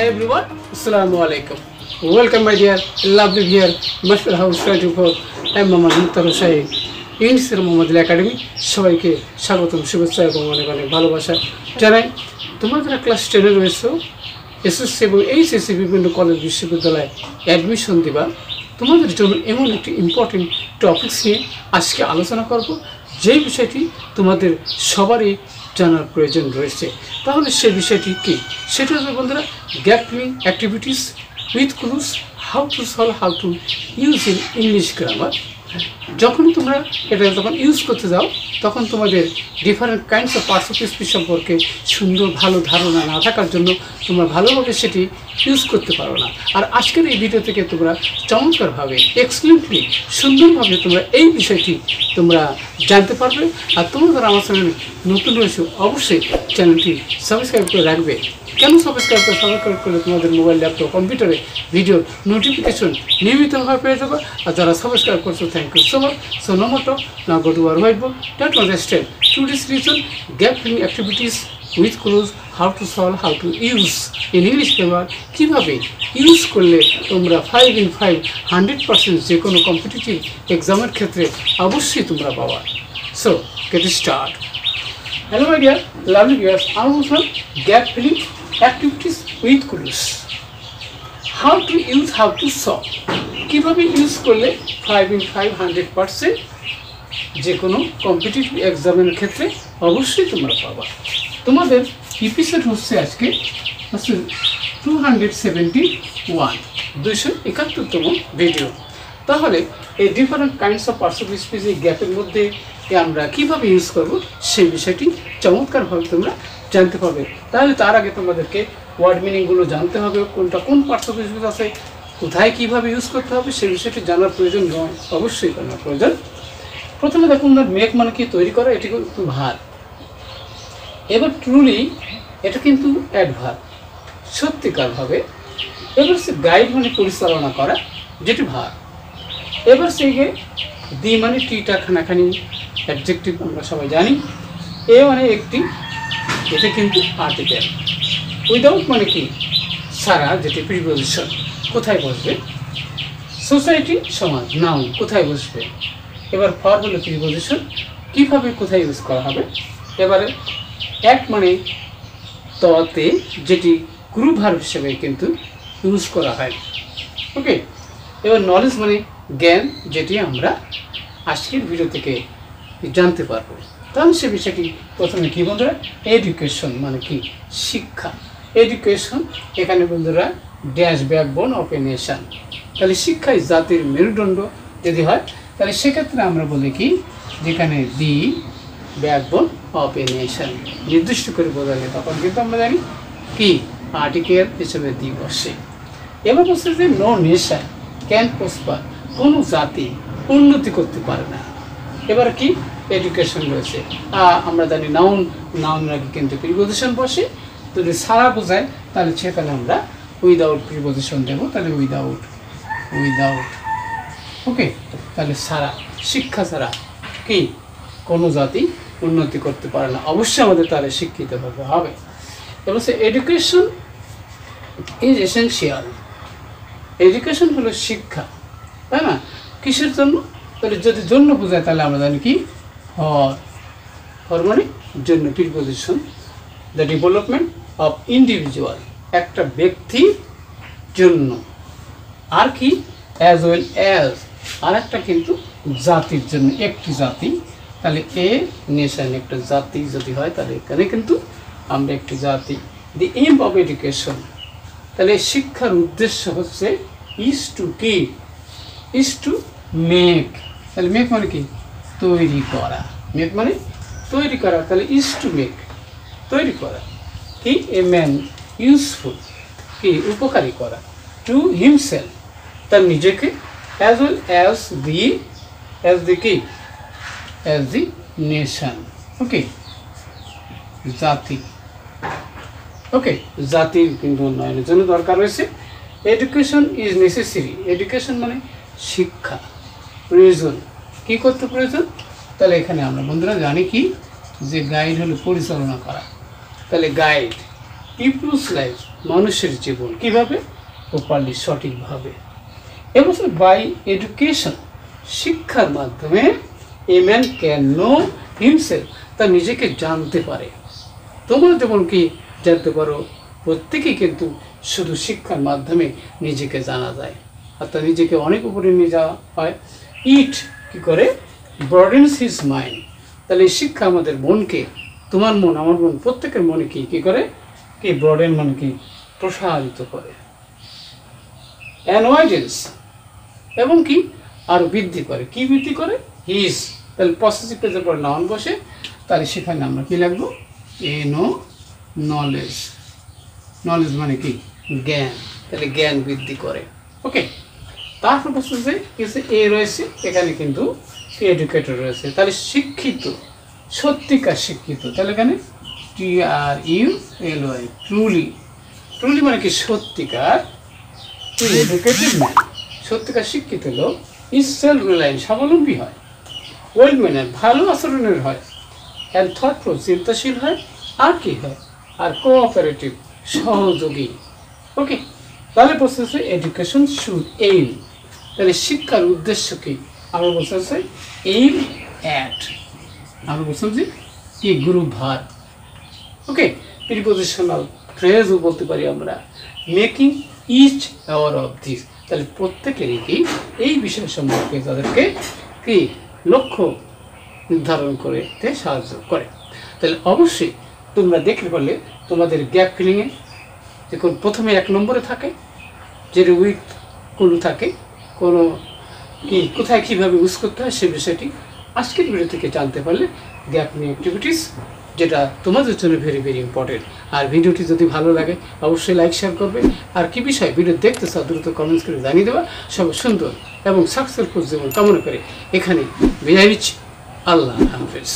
Hi everyone, Assalamu alaikum. Welcome my dear, lovely dear, Mashful House 24. I'm Muhammad Mukhtar Shahi. ইংলিশের Mohammad academy সবাইকে স্বাগতম, শুভেচ্ছা এবং অনেক অনেক ভালোবাসা জানাই। তোমরা যারা ক্লাস 10 এ রয়েছো, এসএসসি এবং এইচএসসি বিভিন্ন কলেজ বিশ্ববিদ্যালয়ে অ্যাডমিশন দিবা, তোমাদের জন্য এমন একটি ইম্পর্টেন্ট টপিকস নিয়ে আজকে আলোচনা করব, যেই বিষয়টি তোমাদের সবারই জানার প্রয়োজন রয়েছে। তাহলে সেই বিষয়টি কি? সেটা হচ্ছে বন্ধুরা, gap filling activities with clues, how to solve, how to use in English grammar. যখন তোমরা এটা যখন ইউজ করতে যাও, তখন তোমাদের different kinds of parts of speech সম্পর্কে সুন্দর ভালো ধারণা না থাকার জন্য তোমরা ভালোভাবে সেটি ইউজ করতে পারো না। আর আজকের এই ভিডিও থেকে তোমরা চমৎকারভাবে এক্সিলেন্টলি সুন্দরভাবে তোমরা এই বিষয়টি তোমরা জানতে পারবে। আর তোমরা যারা আমার চ্যানেলে নতুন রয়েছে, অবশ্যই চ্যানেলটি সাবস্ক্রাইব করে রাখবে। কেন সাবস্ক্রাইব করলে তোমাদের মোবাইল, ল্যাপটপ, কম্পিউটারে ভিডিও নোটিফিকেশন নিয়মিতভাবে পেয়ে যাবে। আর যারা সাবস্ক্রাইব করছো, thank you so much. So no motto, now go to our white board, that understand today's reason gap filling activities with close, how to solve, how to use in English grammar. কীভাবে use করলে তোমরা 5 in 5 100% যে কোনো competitive এক্সামের ক্ষেত্রে অবশ্যই তোমরা পাবা। So get start. Hello my dear, lovely viewers, I am from gap filling activities with clues. How to use, how to solve. কিভাবে ইউজ করলে 5 in 5 100% যে কোনো কম্পিটিটিভ এক্সামের ক্ষেত্রে অবশ্যই তোমরা পাবা। তোমাদের এপিসোড হচ্ছে আজকে 271, 271তম ভিডিও। তাহলে এই different kinds of parts of speech এই গ্যাপের মধ্যে আমরা কীভাবে ইউজ করব সেই বিষয়টি চমৎকারভাবে তোমরা জানতে পারবে। তাহলে তার আগে তোমাদেরকে ওয়ার্ড মিনিংগুলো জানতে হবে, কোনটা কোন পার্টস অফ স্পিচ আছে, কোথায় কীভাবে ইউজ করতে হবে সেই বিষয়টি জানার প্রয়োজন নয়, অবশ্যই জানার প্রয়োজন। প্রথমে দেখুন, মেক মানে কি? তৈরি করা, এটি কিন্তু ভার। এবার ট্রুলি, এটা কিন্তু অ্যাডভার্ব, সত্যিকারভাবে। এবার সে গাইড মানে পরিচালনা করা, যেটি ভার। এবার সেই দি মানে টিটা খানাখানি, অ্যাডজেক্টিভ আমরা সবাই জানি। এ মানে একটি, এটা কিন্তু আর্টিকেল। উইদাউট মানে কি? সারা, যেটি প্রিপোজিশন। কোথায় বসবে? সোসাইটি, সমাজ, নাউন, কোথায় বসবে? এবার ফর হলো প্রিপোজিশন, কীভাবে কোথায় ইউজ করা হবে। এবারে অ্যাক্ট মানে ততে, যেটি গ্রুপ ভার্ব হিসেবে কিন্তু ইউজ করা হয়। ওকে। এবার নলেজ মানে জ্ঞান, যেটি আমরা আজকের ভিডিও থেকে জানতে পারবো। তাহলে সে বিষয়টি প্রথমে কি বন্ধুরা, এডুকেশন মানে কি? শিক্ষা। এডুকেশন, এখানে বন্ধুরা dash backbone of a nation. তাহলে শিক্ষাই জাতির মেরুদণ্ড যদি হয়, তাহলে সেক্ষেত্রে আমরা বলি কি, যেখানে দি ব্যাকবোন অফ এ নেশন নির্দিষ্ট করে বোঝালে, তখন কিন্তু আমরা জানি কি আর্টিকেল হিসেবে দি বসে। এবার বলছে যে নো নেশন ক্যান প্রসপার, কোনো জাতি উন্নতি করতে পারে না। এবার কি এডুকেশন রয়েছে, আমরা জানি নাউন, নাউনের আগে কিন্তু প্রিপোজিশন বসে। যদি সারা বোঝায় তাহলে সেখানে আমরা উইদাউট প্রিপোজিশন দেবো, তাহলে উইদাউট। ওকে। তাহলে সারা, শিক্ষা ছাড়া কি কোনো জাতি উন্নতি করতে পারে না, অবশ্যই আমাদের তাহলে শিক্ষিত হতে হবে। এবার সে এডুকেশন ইজ এসেনশিয়াল। এডুকেশন হলো শিক্ষা, তাই না? কিসের জন্য? তাহলে যদি জন্য বোঝায় তাহলে আমরা জানি কি ফর মানে জন্য, preposition. The development of individual, একটা ব্যক্তির জন্য। আর কি? অ্যাজ ওয়েল অ্যাজ, আর একটা কিন্তু জাতির জন্য, একটি জাতি। তাহলে এ নেশন, একটা জাতি যদি হয় তাহলে এখানে কিন্তু আমরা একটি জাতি। দি এম অফ এডুকেশন, তাহলে শিক্ষার উদ্দেশ্য হচ্ছে ইজ টু কি? Is to make. তাহলে মেক মানে কি? তৈরি করা। মেক মানে তৈরি করা, তাহলে ইজ টু মেক, তৈরি করা। কি? এ ম্যান ইউজফুল, কি? উপকারী করা। টু হিমসেলফ, তার নিজেকে। অ্যাজ ওয়েল অ্যাজ দি কি? As the nation. ওকে। জাতি। ওকে। জাতির কিন্তু উন্নয়নের জন্য দরকার রয়েছে। Education is necessary. এডুকেশন মানে শিক্ষা, প্রয়োজন। কী করতে প্রয়োজন? তাহলে এখানে আমরা বন্ধুরা জানি কি, যে গাইড হলো পরিচালনা করা। তাহলে গাইড পিপুলস লাইফ, মানুষের জীবন কিভাবে প্রপারলি সঠিকভাবে। এবং বাই এডুকেশন, শিক্ষার মাধ্যমে a man can know himself, তা নিজেকে জানতে পারে। তোমরা যেমন কি জানতে পারো, প্রত্যেকেই কিন্তু শুধু শিক্ষার মাধ্যমে নিজেকে জানা যায়, অর্থাৎ নিজেকে অনেক উপরে নিয়ে যাওয়া হয়। ইট কি করে ব্রডেন্স হিজ মাইন্ড, তাহলে এই শিক্ষা আমাদের মনকে, তোমার মন আমার মন প্রত্যেকের মনে কি করে কি ব্রডেন মানে কি প্রসারিত করে। অ্যানওয়াইডেন্স এবং কি আরো বৃদ্ধি করে, কি বৃদ্ধি করে হিজ, তাহলে পসেসিভ পেজের পর নাউন বসে, তাহলে সেখানে আমরা কি লাগবো এনো নলেজ, নলেজ মানে কি জ্ঞান, তাহলে জ্ঞান বৃদ্ধি করে। ওকে, তারপর বলছে যে কিছু এ রয়েছে এখানে কিন্তু এডুকেটেড রয়েছে, তাহলে শিক্ষিত, সত্যিকার শিক্ষিত, তাহলে এখানে TRULY, ট্রুলি, ট্রুলি মানে কি সত্যিকার, এডুকেটেড ম্যান সত্যিকার শিক্ষিত লোক, ইজ সেলফ রিলায়েন্ট স্বাবলম্বী হয়, ওয়েল ম্যানার ভালো আচরণের হয়, অ্যান্ড থটফুল চিন্তাশীল হয়, আর কি হয় আর কোঅপারেটিভ সহযোগী। ওকে, তাহলে বলতে হচ্ছে এডুকেশন শুড এইম, তাহলে শিক্ষার উদ্দেশ্য কি আমরা বলতে হচ্ছে এইম অ্যাট, আমরা বলছিলাম যে কি গ্রুপ ভার। ওকে, প্রিপোজিশনাল ফ্রেজও বলতে পারি আমরা, making each aware of this, তাহলে প্রত্যেকেরই কি এই বিষয় সম্পর্কে তাদেরকে কি লক্ষ্য নির্ধারণ করতে সাহায্য করে। তাহলে অবশ্যই তোমরা দেখতে পারলে তোমাদের গ্যাপ ফিলিংয়ে যখন প্রথমে 1 নম্বরে থাকে যেটা উইথ কোনো থাকে, কোনো কি কোথায় কীভাবে ইউজ করতে হয় সে বিষয়টি আজকের ভিডিও থেকে জানতে পারলে গ্যাপ ফিলিং অ্যাক্টিভিটিস, যেটা তোমাদের জন্য ভেরি ভেরি ইম্পর্টেন্ট। আর ভিডিওটি যদি ভালো লাগে অবশ্যই লাইক শেয়ার করবে, আর কি বিষয় ভিডিও দেখতে চাও দ্রুত কমেন্টস করে জানিয়ে দেওয়া। সবাই সুন্দর এবং সাকসেসফুল জীবন কামনা করে এখানে বিদায় নিচ্ছি। আল্লাহ হাফেজ।